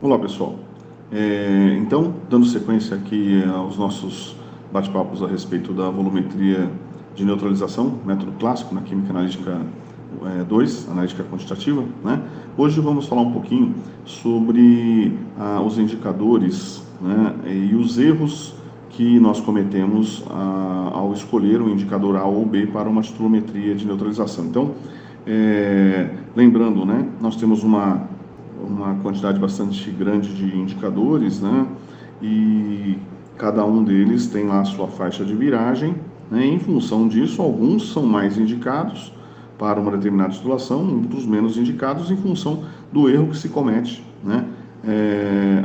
Olá pessoal, então dando sequência aqui aos nossos bate-papos a respeito da volumetria de neutralização, método clássico na Química Analítica 2, analítica quantitativa, né? Hoje vamos falar um pouquinho sobre os indicadores, né, e os erros que nós cometemos ao escolher um indicador A ou B para uma titulometria de neutralização. Então, lembrando, né, nós temos uma quantidade bastante grande de indicadores, né? E cada um deles tem lá a sua faixa de viragem, né? Em função disso, alguns são mais indicados para uma determinada titulação, outros menos indicados em função do erro que se comete, né?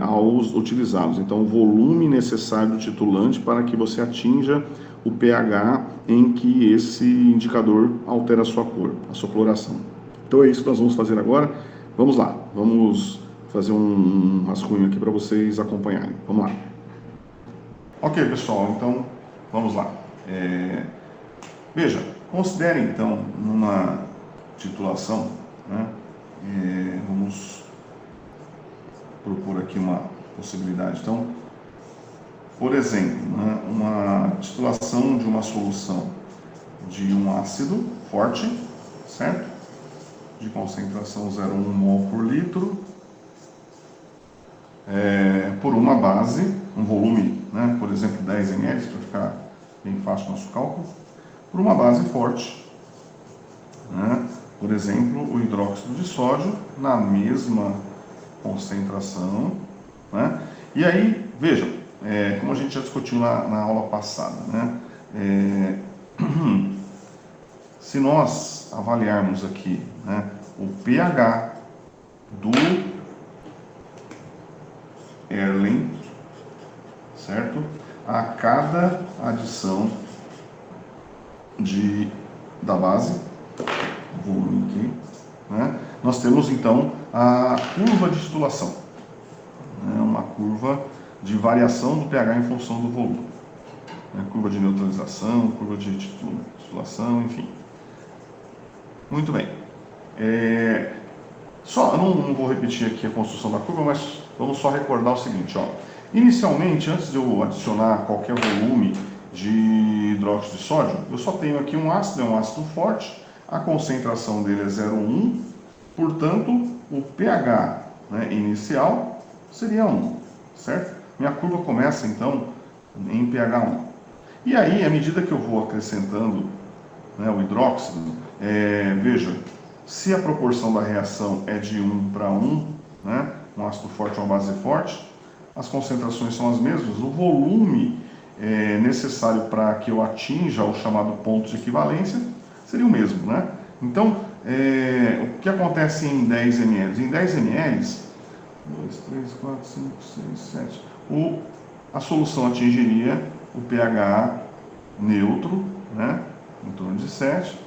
Ao utilizá-los. Então, o volume necessário do titulante para que você atinja o pH em que esse indicador altera a sua cor, a sua coloração. Então, é isso que nós vamos fazer agora. Vamos lá, vamos fazer um rascunho aqui para vocês acompanharem. Vamos lá. Ok, pessoal, então vamos lá. Veja, considere então numa titulação, né? Vamos propor aqui uma possibilidade. Então, por exemplo, né, uma titulação de uma solução de um ácido forte, certo? De concentração 0,1 mol por litro, por uma base, um volume, né, por exemplo, 10 ml, para ficar bem fácil o nosso cálculo, por uma base forte, né, por exemplo, o hidróxido de sódio, na mesma concentração, né, e aí, vejam, como a gente já discutiu na aula passada, né, se nós avaliarmos aqui, né, o pH do Erlen, certo? A cada adição da base, volume aqui, né? Nós temos então a curva de titulação, né? Uma curva de variação do pH em função do volume, né? Curva de neutralização, curva de titulação, enfim. Muito bem. Eu não vou repetir aqui a construção da curva, mas vamos só recordar o seguinte, ó. Inicialmente, antes de eu adicionar qualquer volume de hidróxido de sódio, eu só tenho aqui um ácido, é um ácido forte, a concentração dele é 0,1, portanto, o pH, né, inicial seria 1, certo? Minha curva começa, então, em pH 1. E aí, à medida que eu vou acrescentando, né, o hidróxido, veja, se a proporção da reação é de 1 para 1, né, um ácido forte ou uma base forte, as concentrações são as mesmas, o volume necessário para que eu atinja o chamado ponto de equivalência seria o mesmo, né? Então, o que acontece em 10 ml? Em 10 ml, 2, 3, 4, 5, 6, 7, a solução atingiria o pH neutro, né, em torno de 7.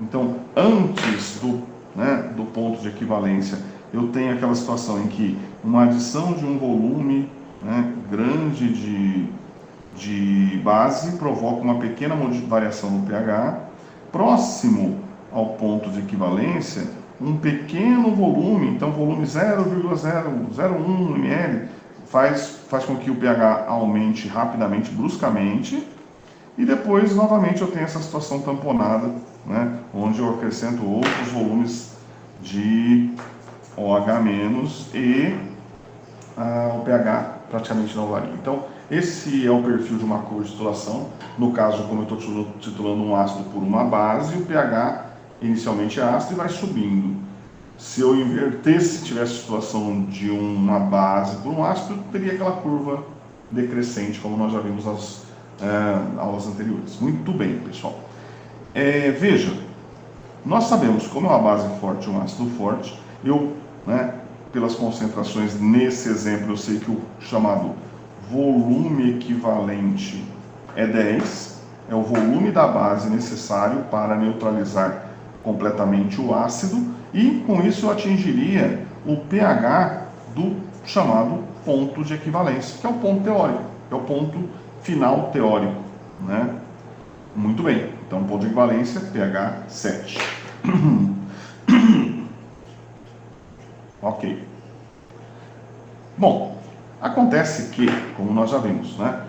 Então, antes do ponto de equivalência, eu tenho aquela situação em que uma adição de um volume, né, grande de base provoca uma pequena variação no pH. Próximo ao ponto de equivalência, um pequeno volume, então volume 0,001 ml, faz com que o pH aumente rapidamente, bruscamente, e depois, novamente, eu tenho essa situação tamponada, né, onde eu acrescento outros volumes de OH- e o pH praticamente não varia. Então, esse é o perfil de uma curva de titulação. No caso, como eu estou titulando um ácido por uma base, o pH inicialmente é ácido e vai subindo. Se eu invertesse, tivesse a situação de uma base por um ácido, eu teria aquela curva decrescente, como nós já vimos nas aulas anteriores. Muito bem, pessoal. Veja, nós sabemos como é uma base forte e um ácido forte. Pelas concentrações nesse exemplo, eu sei que o chamado volume equivalente é 10, é o volume da base necessário para neutralizar completamente o ácido, e com isso eu atingiria o pH do chamado ponto de equivalência, que é o ponto teórico, é o ponto final teórico, né? Muito bem, então ponto de equivalência, pH 7. Ok. Bom, acontece que, como nós já vimos, né,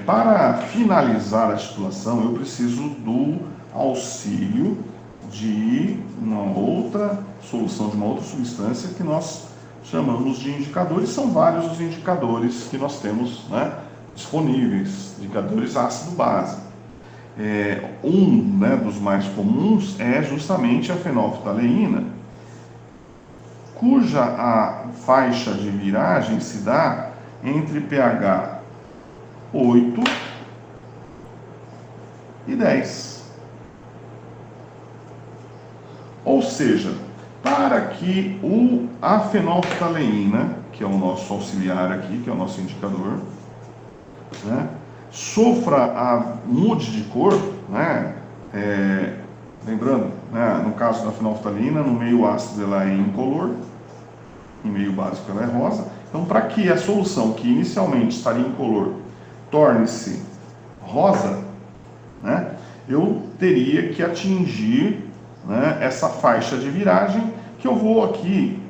para finalizar a titulação eu preciso do auxílio de uma outra solução, de uma outra substância que nós chamamos de indicadores. São vários os indicadores que nós temos, né, disponíveis, indicadores ácido-base. Um dos mais comuns é justamente a fenolftaleína, cuja a faixa de viragem se dá entre pH 8 e 10. Ou seja, para que a fenolftaleína, que é o nosso auxiliar aqui, que é o nosso indicador, né, mude de cor, né, lembrando, né, no caso da fenolftaleína, no meio ácido ela é incolor, em meio básico ela é rosa. Então, para que a solução que inicialmente estaria incolor torne-se rosa, né, eu teria que atingir, né, essa faixa de viragem, que eu vou aqui,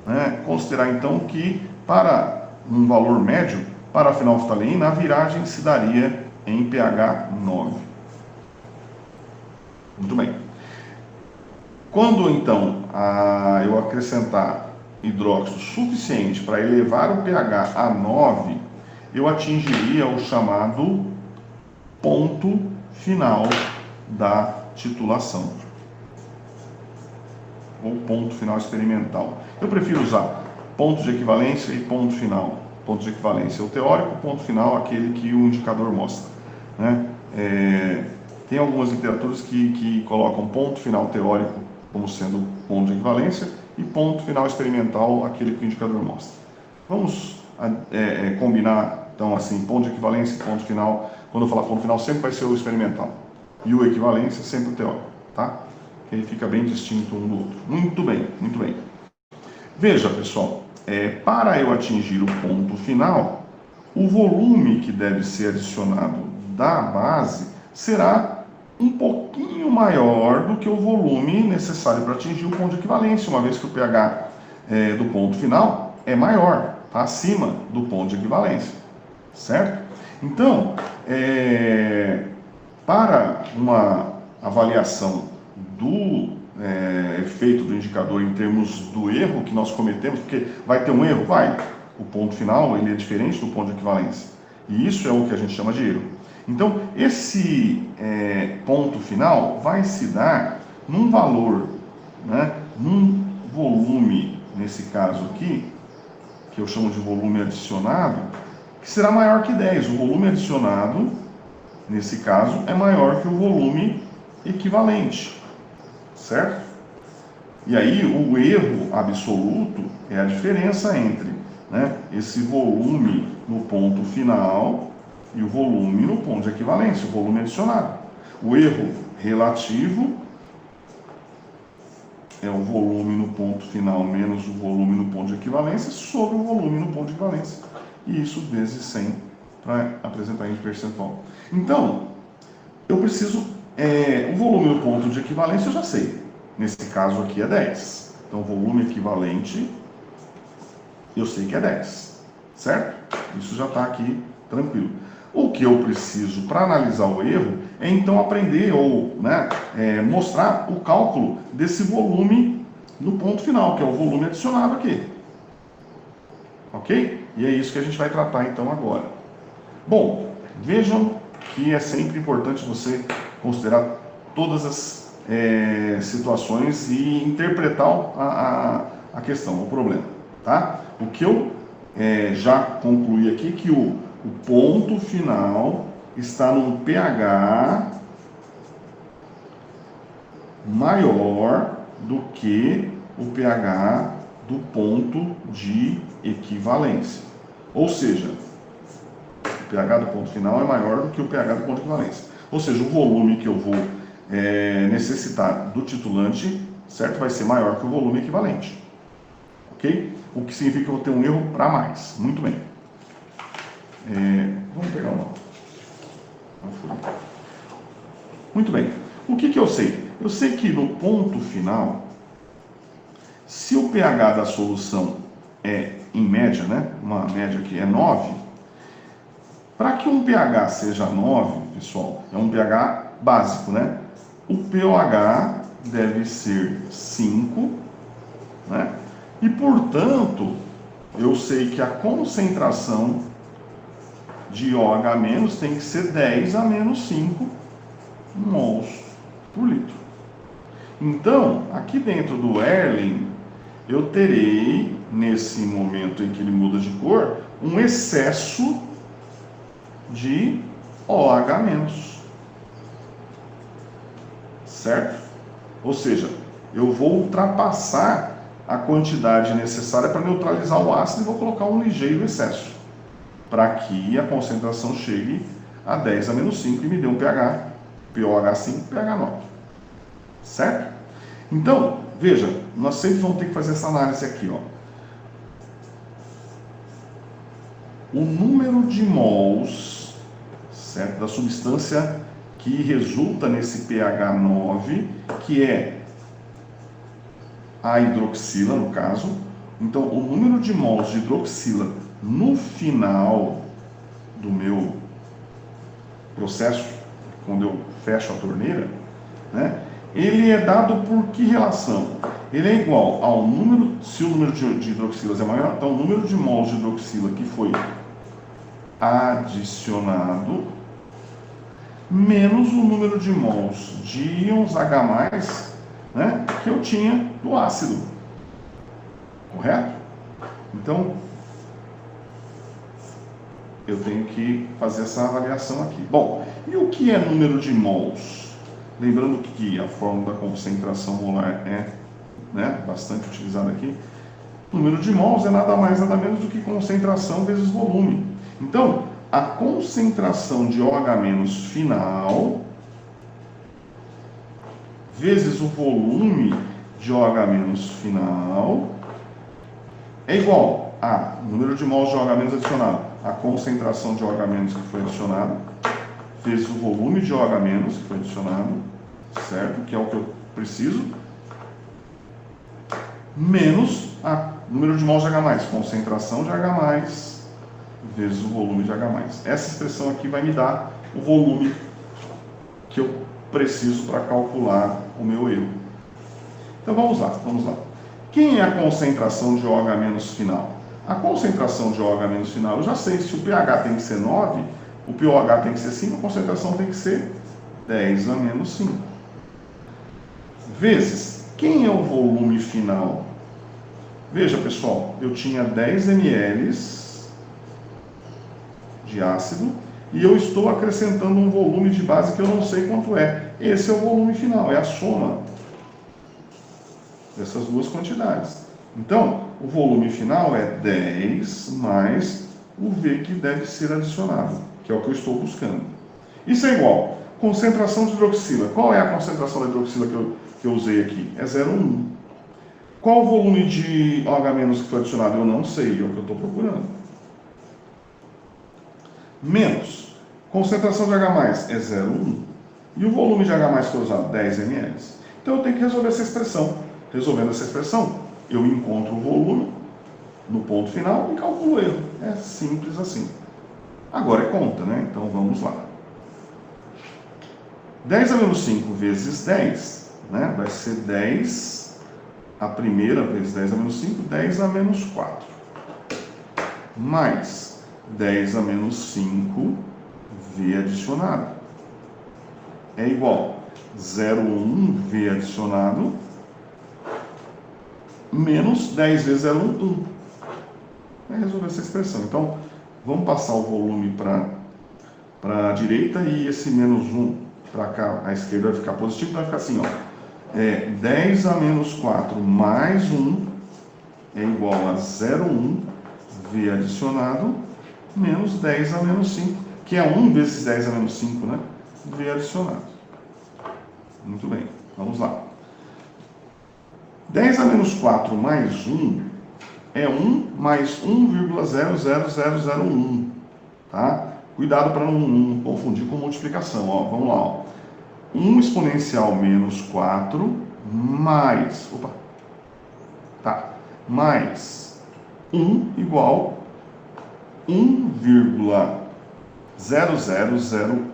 né, considerar então que para um valor médio, para a fenolftaleína, a viragem se daria em pH 9. Muito bem. Quando então eu acrescentar hidróxido suficiente para elevar o pH a 9, eu atingiria o chamado ponto final da titulação, ou ponto final experimental. Eu prefiro usar ponto de equivalência e ponto final. Ponto de equivalência é o teórico, ponto final aquele que o indicador mostra, né? Tem algumas literaturas que colocam ponto final teórico como sendo ponto de equivalência e ponto final experimental aquele que o indicador mostra. Vamos combinar, então, assim, ponto de equivalência e ponto final. Quando eu falar ponto final, sempre vai ser o experimental. E o equivalência sempre o teórico, tá? Ele fica bem distinto um do outro. Muito bem, muito bem. Veja, pessoal, para eu atingir o ponto final, o volume que deve ser adicionado da base será um pouquinho maior do que o volume necessário para atingir o ponto de equivalência, uma vez que o pH do ponto final é maior, tá acima do ponto de equivalência, certo? Então, para uma avaliação do efeito do indicador em termos do erro que nós cometemos, porque vai ter um erro? Vai. O ponto final ele é diferente do ponto de equivalência. E isso é o que a gente chama de erro. Então, esse ponto final vai se dar num valor, né, num volume, nesse caso aqui, que eu chamo de volume adicionado, que será maior que 10. O volume adicionado, nesse caso, é maior que o volume equivalente. Certo? E aí o erro absoluto é a diferença entre, né, esse volume no ponto final e o volume no ponto de equivalência, o volume adicionado. O erro relativo é o volume no ponto final menos o volume no ponto de equivalência sobre o volume no ponto de equivalência. E isso vezes 100 para apresentar em percentual. Então, eu preciso... o volume no ponto de equivalência eu já sei. Nesse caso aqui é 10. Então, o volume equivalente, eu sei que é 10. Certo? Isso já está aqui tranquilo. O que eu preciso para analisar o erro é então aprender ou, né, mostrar o cálculo desse volume no ponto final, que é o volume adicionado aqui. Ok? E é isso que a gente vai tratar então agora. Bom, vejam que é sempre importante você considerar todas as situações e interpretar a questão, o problema, tá? O que eu já concluí aqui é que o ponto final está num pH maior do que o pH do ponto de equivalência. Ou seja, o pH do ponto final é maior do que o pH do ponto de equivalência. Ou seja, o volume que eu vou necessitar do titulante, certo, vai ser maior que o volume equivalente. Ok? O que significa que eu vou ter um erro para mais. Muito bem. Vamos pegar uma. Muito bem. O que eu sei? Eu sei que no ponto final, se o pH da solução é em média, né? Uma média que é 9. Para que um pH seja 9, pessoal, é um pH básico, né? O pOH deve ser 5, né? E, portanto, eu sei que a concentração de OH- tem que ser 10 a menos 5 mols por litro. Então, aqui dentro do Erlen, eu terei, nesse momento em que ele muda de cor, um excesso de OH-. Certo? Ou seja, eu vou ultrapassar a quantidade necessária para neutralizar o ácido e vou colocar um ligeiro excesso, para que a concentração chegue a 10 a menos 5 e me dê um pH, pOH 5, pH 9. Certo? Então, veja, nós sempre vamos ter que fazer essa análise aqui, ó. O número de mols, certo, da substância que resulta nesse pH 9, que é a hidroxila, no caso. Então, o número de mols de hidroxila no final do meu processo, quando eu fecho a torneira, né, ele é dado por que relação? Ele é igual ao número, se o número de hidroxilas é maior, então o número de mols de hidroxila que foi adicionado menos o número de mols de íons H+, né, que eu tinha do ácido. Correto? Então, eu tenho que fazer essa avaliação aqui. Bom, e o que é número de mols? Lembrando que a fórmula da concentração molar é, né, bastante utilizada aqui. O número de mols é nada mais, nada menos do que concentração vezes volume. Então, a concentração de OH- final vezes o volume de OH- final é igual a número de mols de OH- adicionado, a concentração de OH- que foi adicionado, vezes o volume de OH- que foi adicionado, certo? Que é o que eu preciso, menos a número de mols de H+, concentração de H+, vezes o volume de H+. Essa expressão aqui vai me dar o volume que eu preciso para calcular o meu erro. Então vamos lá, vamos lá. Quem é a concentração de OH- final? A concentração de OH- final, eu já sei, se o pH tem que ser 9, o pOH tem que ser 5, a concentração tem que ser 10 a menos 5. Vezes, quem é o volume final? Veja, pessoal, eu tinha 10 ml de ácido e eu estou acrescentando um volume de base que eu não sei quanto é. Esse é o volume final, é a soma dessas duas quantidades. Então, o volume final é 10 mais o V que deve ser adicionado, que é o que eu estou buscando. Isso é igual. Concentração de hidroxila. Qual é a concentração da hidroxila que eu usei aqui? É 0,1. Qual o volume de OH- que foi adicionado? Eu não sei, é o que eu estou procurando. Menos. Concentração de H+, é 0,1. E o volume de H+ que foi usado? 10 ml. Então eu tenho que resolver essa expressão. Resolvendo essa expressão, eu encontro o volume no ponto final e calculo o erro. É simples assim. Agora é conta, né? Então vamos lá. 10 a menos 5 vezes 10, né? Vai ser 10, a primeira vezes 10 a menos 5, 10 a menos 4. Mais 10 a menos 5, V adicionado. É igual 0,1 V adicionado, menos 10 vezes 0,1, 1. Vai resolver essa expressão. Então, vamos passar o volume para a direita e esse menos 1 para cá, à esquerda vai ficar positivo, vai ficar assim, ó. 10 a menos 4 mais 1 é igual a 0,1 V adicionado, menos 10 a menos 5, que é 1 vezes 10 a menos 5, né? V adicionado. Muito bem, vamos lá. 10 a menos 4 mais 1 é 1 mais 1,00001, tá? Cuidado para não confundir com multiplicação, ó. Vamos lá, ó. 1 exponencial menos 4 mais, mais 1 igual 1,0001.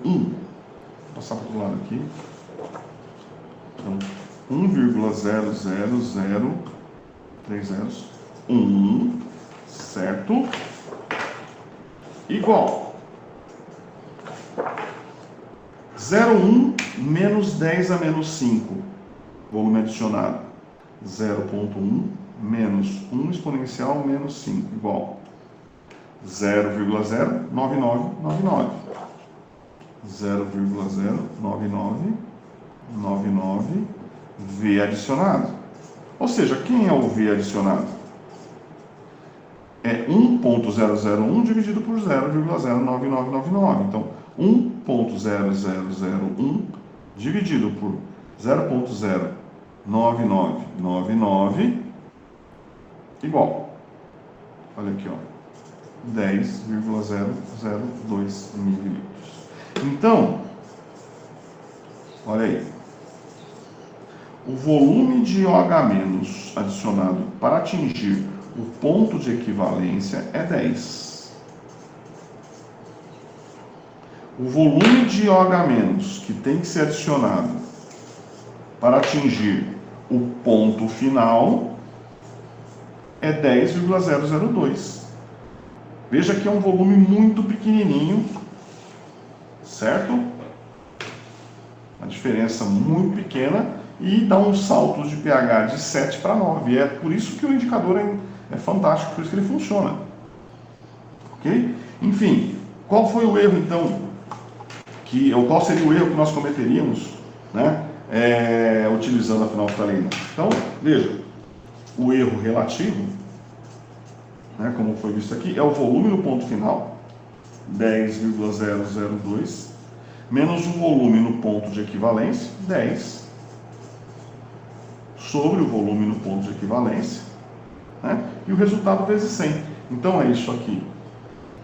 Vou passar para o outro lado aqui. Então, 1,000301, certo? Igual 0,1 menos 10 a menos 5, volume adicionado. 0,1 menos 1 exponencial menos 5, igual 0,09999. 0,09999 V adicionado. Ou seja, quem é o V adicionado? É 1.001 dividido por 0,09999. Então, 1.0001 dividido por 0.09999 igual, olha aqui, ó, 10,002 mililitros. Então, olha aí, o volume de OH- adicionado para atingir o ponto de equivalência é 10. O volume de OH- que tem que ser adicionado para atingir o ponto final é 10,002. Veja que é um volume muito pequenininho, certo? Uma diferença muito pequena e dá um salto de pH de 7 para 9. E é por isso que o indicador é fantástico, por isso que ele funciona. Ok? Enfim, qual foi o erro então? Qual seria o erro que nós cometeríamos, né, utilizando a fenolftaleína? Então, veja, o erro relativo, né, como foi visto aqui, é o volume no ponto final, 10,002, menos o volume no ponto de equivalência, 10, sobre o volume no ponto de equivalência, né, e o resultado vezes 100. Então é isso aqui,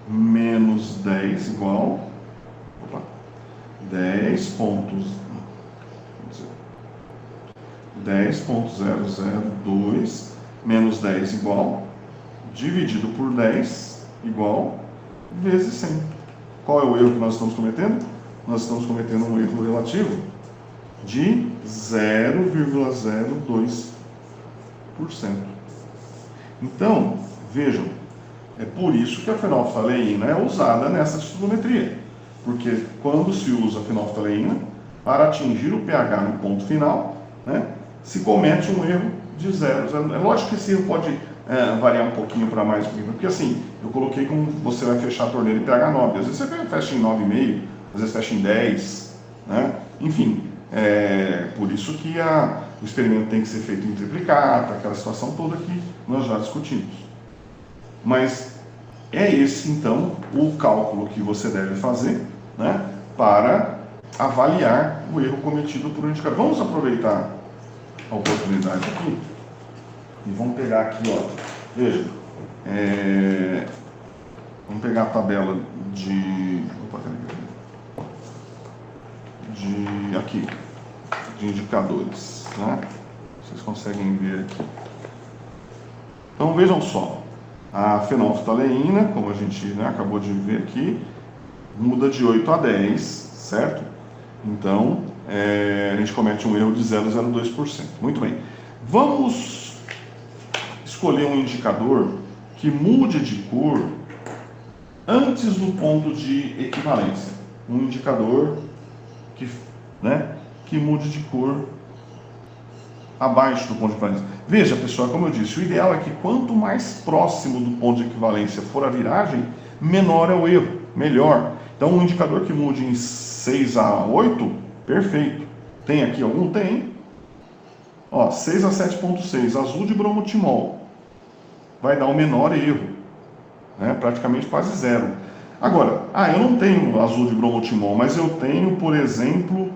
menos 10 igual 10.002 menos 10 igual, dividido por 10 igual, vezes 100. Qual é o erro que nós estamos cometendo? Nós estamos cometendo um erro relativo de 0,02%. Então, vejam, é por isso que a fenolftaleína é usada nessa tipolometria. Porque quando se usa a fenolftaleína, para atingir o pH no ponto final, né, se comete um erro de 0. É lógico que esse erro pode variar um pouquinho para mais, porque assim, eu coloquei como você vai fechar a torneira em pH 9. Às vezes você fecha em 9,5, às vezes fecha em 10, né? Enfim, por isso que o experimento tem que ser feito em triplicata, aquela situação toda que nós já discutimos. Mas é esse, então, o cálculo que você deve fazer, né, para avaliar o erro cometido por um indicador. Vamos aproveitar a oportunidade aqui e vamos pegar aqui, ó, veja, vamos pegar a tabela de indicadores, né? Vocês conseguem ver aqui. Então vejam só, a fenolftaleína, como a gente, né, acabou de ver aqui, muda de 8 a 10, certo? Então, a gente comete um erro de 0,02%. Muito bem. Vamos escolher um indicador que mude de cor antes do ponto de equivalência. Um indicador que mude de cor abaixo do ponto de equivalência. Veja, pessoal, como eu disse, o ideal é que quanto mais próximo do ponto de equivalência for a viragem, menor é o erro, melhor. Então, um indicador que mude em 6 a 8, perfeito. Tem aqui algum? Tem. Ó, 6 a 7,6, azul de bromotimol. Vai dar o menor erro, né? Praticamente quase zero. Agora, eu não tenho azul de bromotimol, mas eu tenho, por exemplo,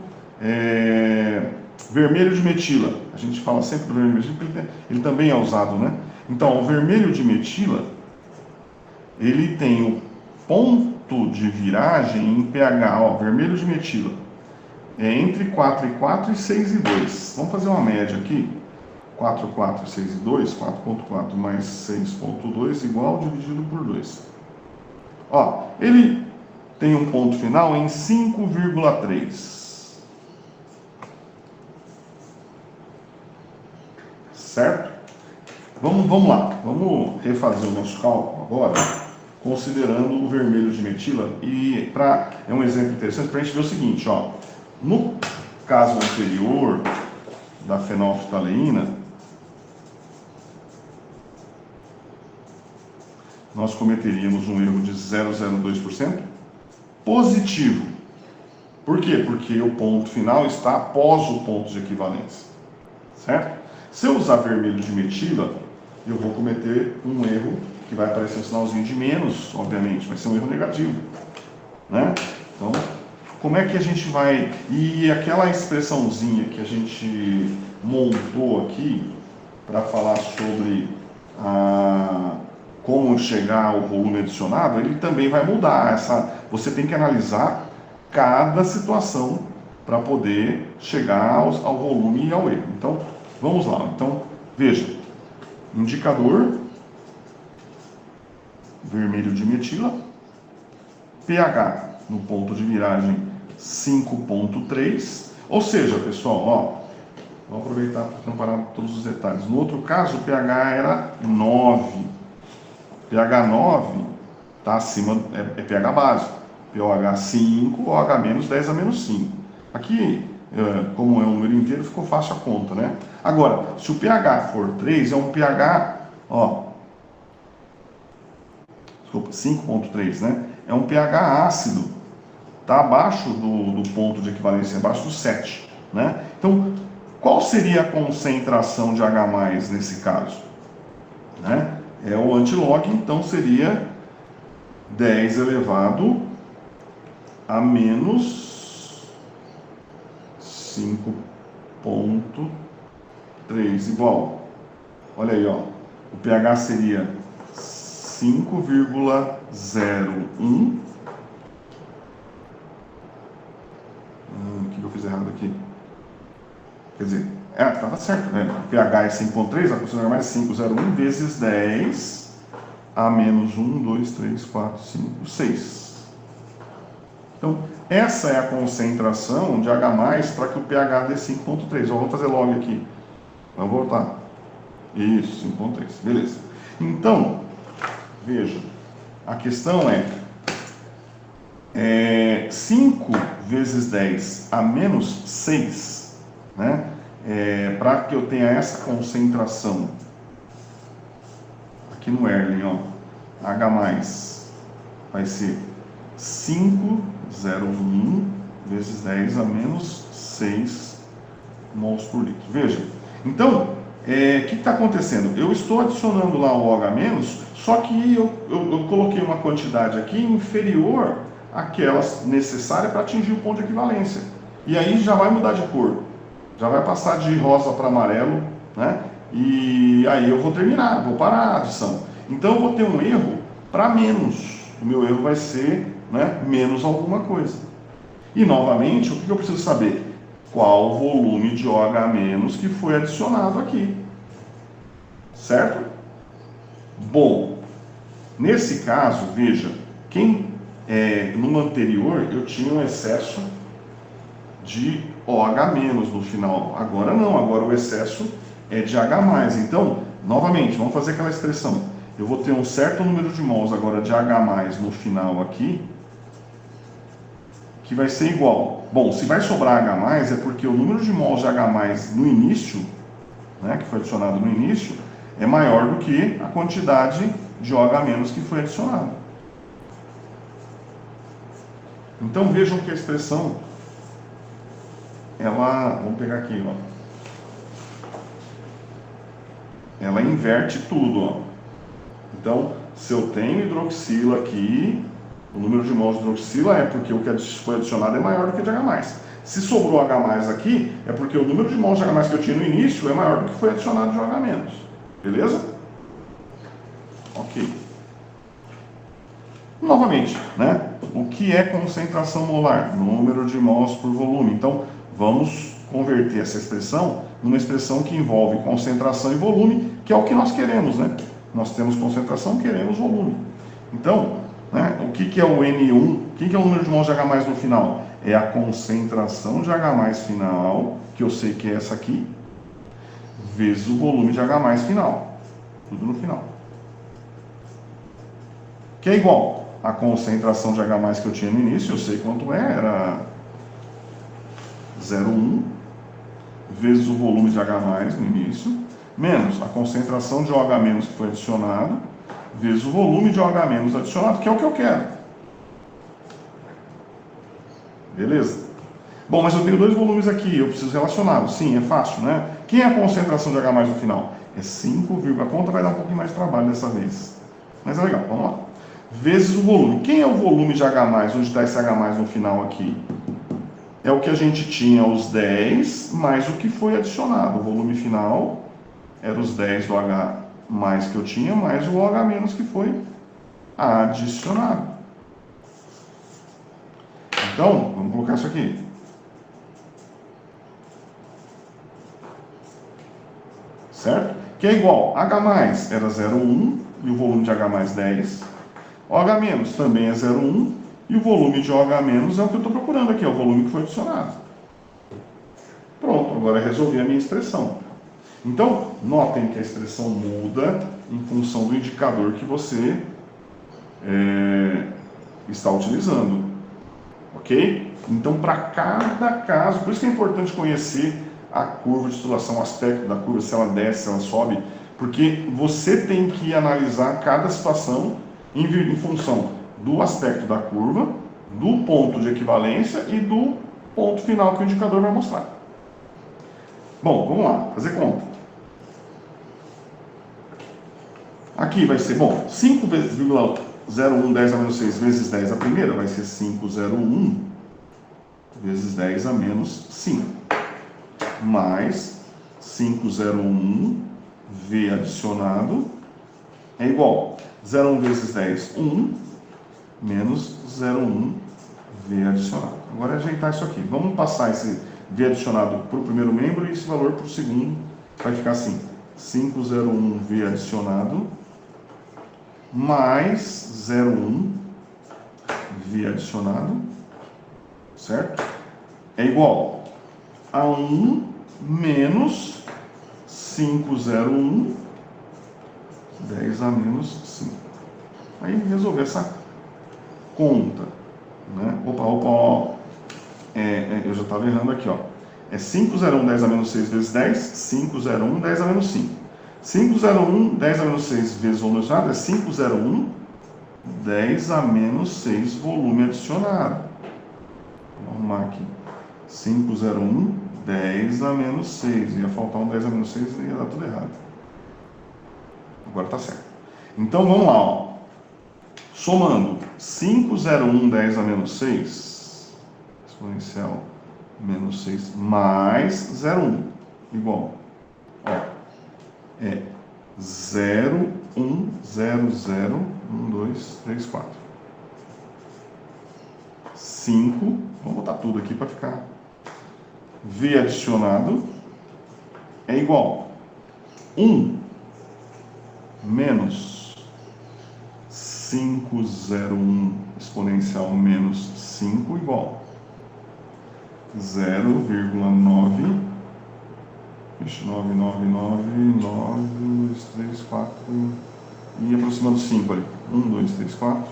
vermelho de metila. A gente fala sempre do vermelho de metila, ele também é usado, né? Então, o vermelho de metila, ele tem o ponto de viragem em pH, ó, vermelho de metila, entre 4,4 e 6,2. Vamos fazer uma média aqui. 4, 4, 6 e 2, 4.4 mais 6.2 igual dividido por 2. Ó, ele tem um ponto final em 5,3. Certo? Vamos lá, vamos refazer o nosso cálculo agora, considerando o vermelho de metila. E é um exemplo interessante para a gente ver o seguinte, ó, no caso anterior da fenolftaleína, nós cometeríamos um erro de 0,02% positivo. Por quê? Porque o ponto final está após o ponto de equivalência. Certo? Se eu usar vermelho de metila, eu vou cometer um erro que vai aparecer um sinalzinho de menos, obviamente, vai ser um erro negativo. Né? Então, como é que a gente vai... E aquela expressãozinha que a gente montou aqui para falar sobre como chegar ao volume adicionado, ele também vai mudar. Você tem que analisar cada situação para poder chegar ao volume e ao erro. Então, vamos lá. Então, veja. Indicador, vermelho de metila, pH no ponto de viragem 5.3. Ou seja, pessoal, ó, vamos aproveitar para comparar todos os detalhes. No outro caso, o pH era 9. pH 9 está acima, é pH básico. pH 5, OH menos 10 a menos 5. Aqui, como é um número inteiro, ficou fácil a conta, né? Agora, se o pH for 3, é um pH, ó, desculpa, 5.3, né? É um pH ácido. Está abaixo do ponto de equivalência, abaixo do 7, né? Então, qual seria a concentração de H+, nesse caso? Né? É o antilog, então seria 10 elevado a menos 5.3 igual. Olha aí, ó. O pH seria 5,01. O que eu fiz errado aqui? Quer dizer, estava certo, né? O pH é 5.3, a concentração é 5,01 vezes 10 a menos 1, 2, 3, 4, 5, 6. Então, essa é a concentração de H+, para que o pH dê 5.3. Vou fazer log aqui. Vamos voltar. Isso, 5.3. Beleza. Então, veja, a questão é 5 vezes 10 a menos 6, né? Para que eu tenha essa concentração aqui no Erlen, ó, H+, vai ser 5,01 vezes 10 a menos 6 mols por litro. Veja, então, o que está acontecendo? Eu estou adicionando lá o OH-, só que eu coloquei uma quantidade aqui inferior àquela necessária para atingir o ponto de equivalência. E aí já vai mudar de cor. Já vai passar de rosa para amarelo, né? E aí eu vou terminar, vou parar a adição. Então eu vou ter um erro para menos. O meu erro vai ser, né, menos alguma coisa. E novamente, o que eu preciso saber? Qual o volume de OH- que foi adicionado aqui. Certo? Bom, nesse caso, veja, no anterior eu tinha um excesso de OH- no final. Agora não, agora o excesso é de H+. Então, novamente, vamos fazer aquela expressão. Eu vou ter um certo número de mols agora de H+ no final aqui, que vai ser igual. Bom, se vai sobrar H+, é porque o número de mols de H+ no início, né, que foi adicionado no início, é maior do que a quantidade de OH- que foi adicionado. Então vejam que a expressão, vamos pegar aqui, ó. Ela inverte tudo, ó. Então, se eu tenho hidroxila aqui, o número de mols de hidroxila é porque o que foi adicionado é maior do que de H+. Se sobrou H+ aqui, é porque o número de mols de H+ que eu tinha no início é maior do que foi adicionado de OH-. Beleza? Ok. Novamente, né? O que é concentração molar? Número de mols por volume. Então, vamos converter essa expressão numa expressão que envolve concentração e volume, que é o que nós queremos, né? Nós temos concentração, queremos volume. Então, né, o que é o N1? O que é o número de mols de H+ no final? É a concentração de H+ final, que eu sei que é essa aqui, vezes o volume de H+ final. Tudo no final. Que é igual a concentração de H+ que eu tinha no início, eu sei quanto é, era 0,1, vezes o volume de H+ no início, menos a concentração de OH- que foi adicionado, vezes o volume de OH- adicionado, que é o que eu quero. Beleza? Bom, mas eu tenho dois volumes aqui, eu preciso relacioná-los. Sim, é fácil, né? Quem é a concentração de H+ no final? É 5, a conta vai dar um pouquinho mais de trabalho dessa vez. Mas é legal, vamos lá. Vezes o volume. Quem é o volume de H+, onde está esse H+ no final aqui? É o que a gente tinha, os 10, mais o que foi adicionado. O volume final era os 10 do H+ que eu tinha, mais o OH- que foi adicionado. Então, vamos colocar isso aqui. Certo? Que é igual, H+ era 0,1 e o volume de H+ 10. OH- também é 0,1 e o volume de OH- é o que eu estou procurando aqui, é o volume que foi adicionado. Pronto, agora resolvi a minha expressão. Então, notem que a expressão muda em função do indicador que você está utilizando. Ok? Então, para cada caso, por isso que é importante conhecer a curva de titulação, o aspecto da curva, se ela desce, se ela sobe, porque você tem que analisar cada situação em função do aspecto da curva, do ponto de equivalência e do ponto final que o indicador vai mostrar. Bom, vamos lá, fazer conta. Aqui vai ser, bom, 5,01 10 a menos 6 vezes 10 a primeira vai ser 5,01 vezes 10 a menos 5, mais 5,01 V adicionado é igual 0,1 vezes 10, 1, menos 0,1 V adicionado. Agora é ajeitar isso aqui. Vamos passar esse V adicionado para o primeiro membro e esse valor para o segundo. Vai ficar assim, 5,01 V adicionado mais 0,1 V adicionado, certo? É igual a 1 menos 5,01 10 a menos 5. Aí resolver essa conta, né? Opa, eu já estava errando aqui, ó. É 5,01 10 a menos 6 vezes 10, 5,01 10 a menos 5. 5,01 10 a menos 6 vezes volume adicionado é 5,01 10 a menos 6 volume adicionado. Vou arrumar aqui. 5,01 10 a menos 6. Ia faltar um 10 a menos 6 e ia dar tudo errado. Agora está certo. Então vamos lá, ó. Somando 5,01 10 a menos 6, exponencial menos 6 mais 0,1, igual, ó, é 0, 1, 0, 0, 1, 2, 3, 4. 5, vamos botar tudo aqui para ficar. V adicionado é igual 1 menos 5,01 exponencial menos 5 igual 0,9 9, 2, 3, 4 e aproximando 5 ali. 1, 2, 3, 4.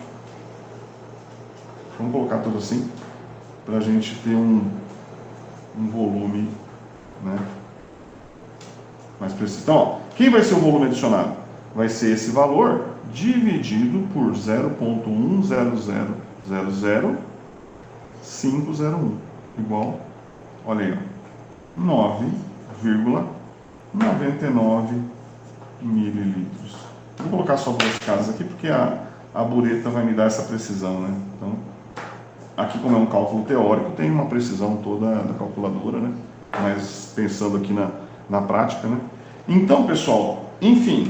Vamos colocar tudo assim para a gente ter um volume, né, mais preciso. Então, ó, quem vai ser o volume adicionado? Vai ser esse valor dividido por 0,100000501 igual, olha aí, 9,99 mililitros. Vou colocar só duas casas aqui porque a bureta vai me dar essa precisão, né? Então, aqui como é um cálculo teórico, tem uma precisão toda da calculadora, né? Mas pensando aqui na prática, né? Então, pessoal, enfim,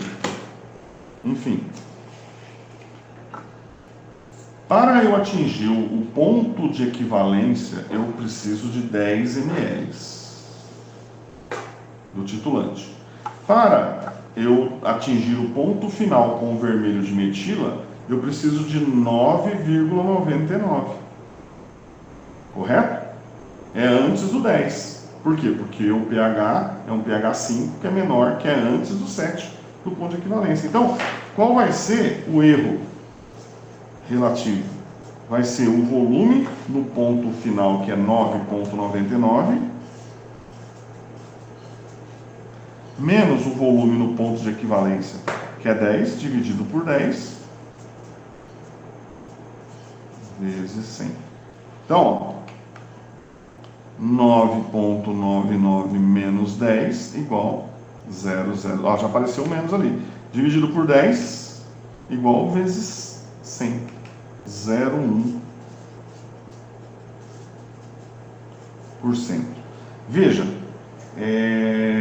para eu atingir o ponto de equivalência, eu preciso de 10 ml. do titulante. Para eu atingir o ponto final com o vermelho de metila, eu preciso de 9,99. Correto? É antes do 10. Por quê? Porque o pH é um pH 5, que é menor, que é antes do 7 do ponto de equivalência. Então, qual vai ser o erro relativo? Vai ser o volume no ponto final, que é 9,99, menos o volume no ponto de equivalência, que é 10, dividido por 10, vezes 100. Então, 9,99 menos 10 igual 0,0. Ó, já apareceu o menos ali. Dividido por 10 igual vezes 100. 0,1%. Veja,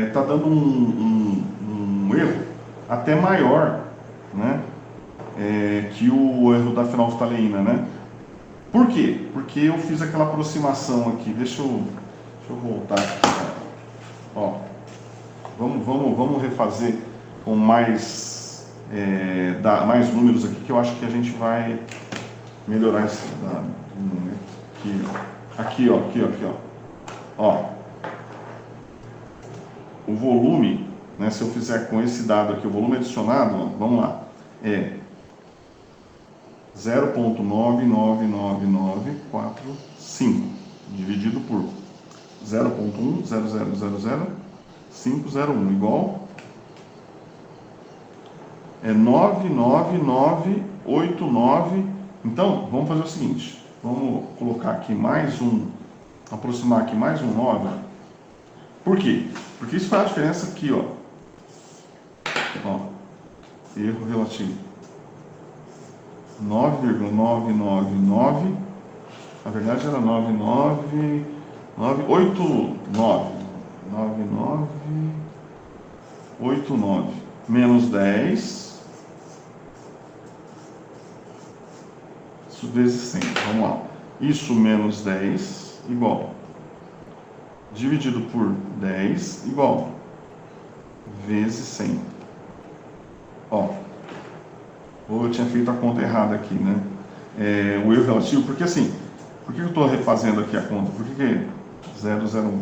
está dando um erro até maior, né, que o erro da fenolftaleína, né? Por quê? Porque eu fiz aquela aproximação aqui. Deixa eu voltar aqui. Ó, vamos refazer com mais, mais números aqui, que eu acho que a gente vai melhorar esse dado. Aqui, ó. Ó, o volume, né, se eu fizer com esse dado aqui, o volume adicionado, ó, vamos lá, é 0,99945 dividido por 0,1000501 igual 99989. Então, vamos fazer o seguinte, vamos colocar aqui mais aproximar aqui mais um 9. Por quê? Porque isso faz a diferença aqui, ó, erro relativo. 9,999, na verdade era 9989 menos 10 isso vezes 100. Vamos lá, isso menos 10 igual, dividido por 10 igual vezes 100. Ó, ou eu tinha feito a conta errada aqui, né? O erro relativo, porque assim, por que eu estou refazendo aqui a conta? Por que 0,01?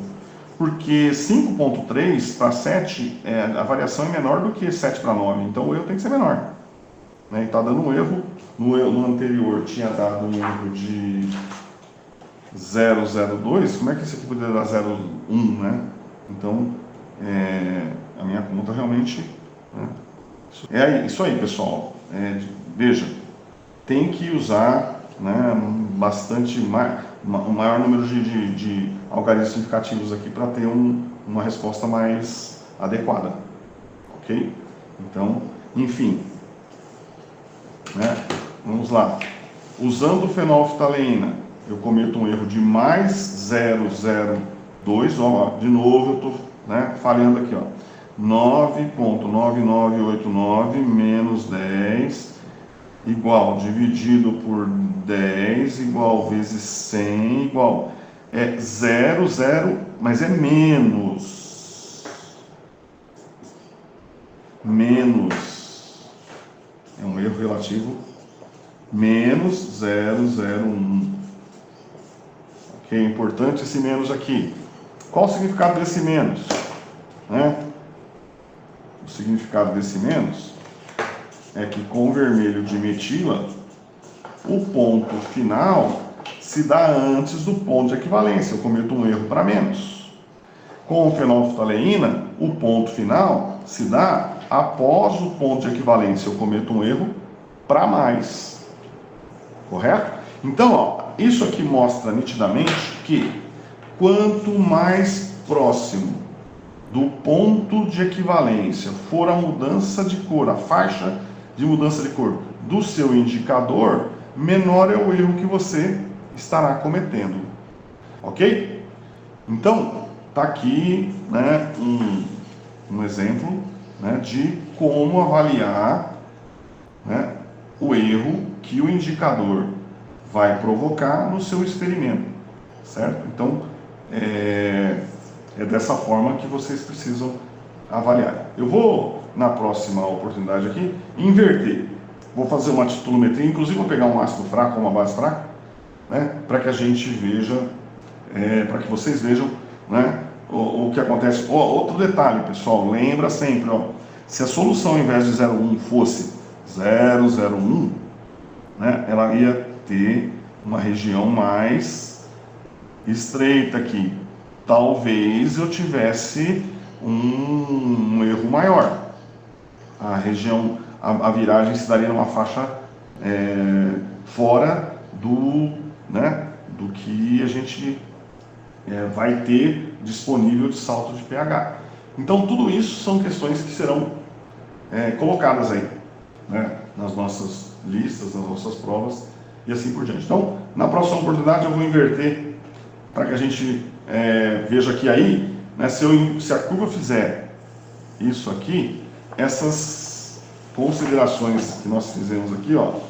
Porque 5,3 para 7, a variação é menor do que 7 para 9, então o erro tem que ser menor. Né? E está dando um erro, no anterior tinha dado um erro de 0,02, como é que esse aqui poderia dar 0,1, né? Então, a minha conta realmente... Né? É isso aí, pessoal. Veja, tem que usar, né, bastante um maior número de algarismos significativos aqui para ter uma resposta mais adequada, ok? Então, enfim, né, vamos lá. Usando fenolftaleína, eu cometo um erro de mais 0,02, ó, de novo eu estou, né, falhando aqui, ó. 9,9989 menos 10 igual, dividido por 10 igual vezes 100 igual, 0, mas é menos, é um erro relativo, menos 0,01. Ok, é importante esse menos aqui. Qual o significado desse menos? Né? O significado desse menos é que com o vermelho de metila, o ponto final se dá antes do ponto de equivalência. Eu cometo um erro para menos. Com o fenolftaleína, o ponto final se dá após o ponto de equivalência. Eu cometo um erro para mais. Correto? Então, ó, isso aqui mostra nitidamente que quanto mais próximo do ponto de equivalência for a mudança de cor, a faixa de mudança de cor do seu indicador, menor é o erro que você estará cometendo. Ok? Então, está aqui, né, um exemplo, né, de como avaliar, né, o erro que o indicador vai provocar no seu experimento, certo? Então, É dessa forma que vocês precisam avaliar. Eu vou, na próxima oportunidade aqui, inverter. Vou fazer uma titulometria, inclusive vou pegar um ácido fraco, uma base fraca, né, para que a gente veja, para que vocês vejam, né, o que acontece. Outro detalhe, pessoal, lembra sempre, se a solução ao invés de 0,1 fosse 0,01, né, ela ia ter uma região mais estreita aqui. Talvez eu tivesse um erro maior. A região, a viragem se daria numa faixa fora do que a gente vai ter disponível de salto de pH. Então, tudo isso são questões que serão colocadas aí, né, nas nossas listas, nas nossas provas e assim por diante. Então, na próxima oportunidade eu vou inverter para que a gente veja que aí, né, se a curva fizer isso aqui, essas considerações que nós fizemos aqui, o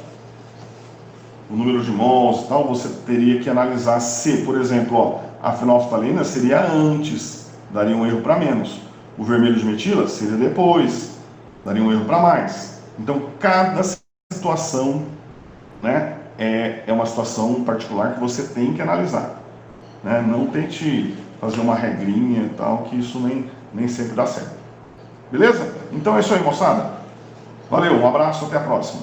número de mols e tal, você teria que analisar se, por exemplo, a fenolftalina seria antes, daria um erro para menos. O vermelho de metila seria depois, daria um erro para mais. Então, cada situação, né, é uma situação particular que você tem que analisar. Né? Não tente fazer uma regrinha e tal, que isso nem sempre dá certo. Beleza? Então é isso aí, moçada. Valeu, um abraço, até a próxima.